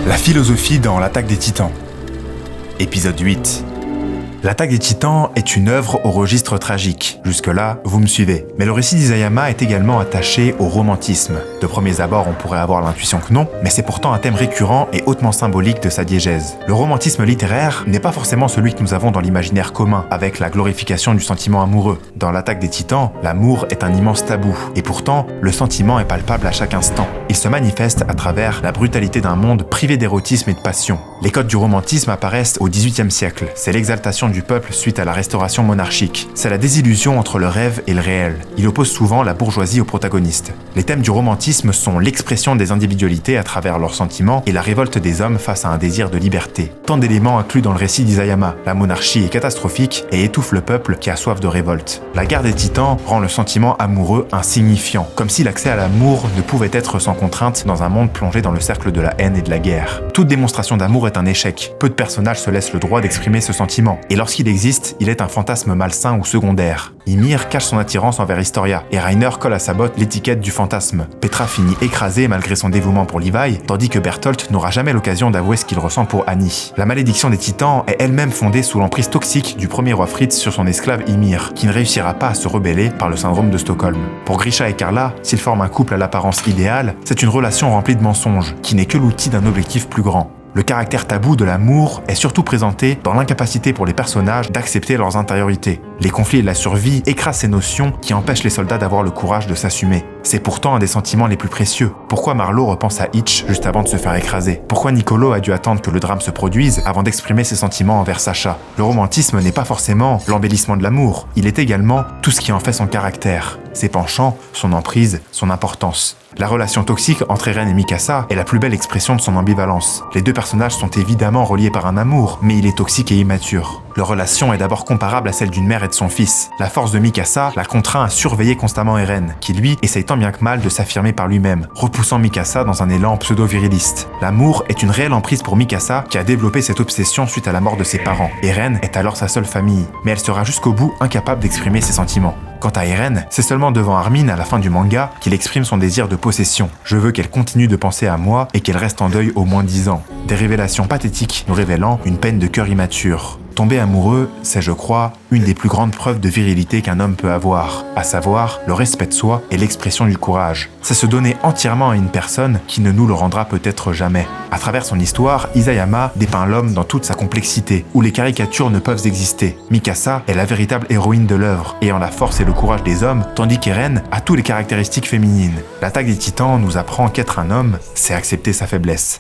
La philosophie dans l'Attaque des Titans. Épisode 8. L'Attaque des Titans est une œuvre au registre tragique. Jusque-là, vous me suivez. Mais le récit d'Isayama est également attaché au romantisme. De premiers abords, on pourrait avoir l'intuition que non, mais c'est pourtant un thème récurrent et hautement symbolique de sa diégèse. Le romantisme littéraire n'est pas forcément celui que nous avons dans l'imaginaire commun, avec la glorification du sentiment amoureux. Dans l'Attaque des Titans, l'amour est un immense tabou. Et pourtant, le sentiment est palpable à chaque instant. Il se manifeste à travers la brutalité d'un monde privé d'érotisme et de passion. Les codes du romantisme apparaissent au XVIIIe siècle. C'est l'exaltation du peuple suite à la restauration monarchique. C'est la désillusion entre le rêve et le réel. Il oppose souvent la bourgeoisie aux protagonistes. Les thèmes du romantisme sont l'expression des individualités à travers leurs sentiments et la révolte des hommes face à un désir de liberté. Tant d'éléments inclus dans le récit d'Isayama. La monarchie est catastrophique et étouffe le peuple qui a soif de révolte. La guerre des titans rend le sentiment amoureux insignifiant, comme si l'accès à l'amour ne pouvait être sans contrainte dans un monde plongé dans le cercle de la haine et de la guerre. Toute démonstration d'amour est un échec. Peu de personnages se laissent le droit d'exprimer ce sentiment. Et lorsqu'il existe, il est un fantasme malsain ou secondaire. Ymir cache son attirance envers Historia, et Reiner colle à sa botte l'étiquette du fantasme. Petra finit écrasée malgré son dévouement pour Levi, tandis que Bertholdt n'aura jamais l'occasion d'avouer ce qu'il ressent pour Annie. La malédiction des titans est elle-même fondée sous l'emprise toxique du premier roi Fritz sur son esclave Ymir, qui ne réussira pas à se rebeller par le syndrome de Stockholm. Pour Grisha et Carla, s'ils forment un couple à l'apparence idéale, c'est une relation remplie de mensonges, qui n'est que l'outil d'un objectif plus grand. Le caractère tabou de l'amour est surtout présenté dans l'incapacité pour les personnages d'accepter leurs intériorités. Les conflits et la survie écrasent ces notions qui empêchent les soldats d'avoir le courage de s'assumer. C'est pourtant un des sentiments les plus précieux. Pourquoi Marlowe repense à Hitch juste avant de se faire écraser? Pourquoi Niccolo a dû attendre que le drame se produise avant d'exprimer ses sentiments envers Sacha? Le romantisme n'est pas forcément l'embellissement de l'amour, il est également tout ce qui en fait son caractère, ses penchants, son emprise, son importance. La relation toxique entre Eren et Mikasa est la plus belle expression de son ambivalence. Les deux personnages sont évidemment reliés par un amour, mais il est toxique et immature. Leur relation est d'abord comparable à celle d'une mère et de son fils. La force de Mikasa la contraint à surveiller constamment Eren, qui lui essaye tant bien que mal de s'affirmer par lui-même, repoussant Mikasa dans un élan pseudo-viriliste. L'amour est une réelle emprise pour Mikasa qui a développé cette obsession suite à la mort de ses parents. Eren est alors sa seule famille, mais elle sera jusqu'au bout incapable d'exprimer ses sentiments. Quant à Eren, c'est seulement devant Armin à la fin du manga qu'il exprime son désir de possession. Je veux qu'elle continue de penser à moi et qu'elle reste en deuil au moins 10 ans. Des révélations pathétiques nous révélant une peine de cœur immature. Tomber amoureux, c'est, je crois, une des plus grandes preuves de virilité qu'un homme peut avoir, à savoir le respect de soi et l'expression du courage. C'est se donner entièrement à une personne qui ne nous le rendra peut-être jamais. À travers son histoire, Isayama dépeint l'homme dans toute sa complexité, où les caricatures ne peuvent exister. Mikasa est la véritable héroïne de l'œuvre, ayant la force et le courage des hommes, tandis qu'Eren a toutes les caractéristiques féminines. L'Attaque des Titans nous apprend qu'être un homme, c'est accepter sa faiblesse.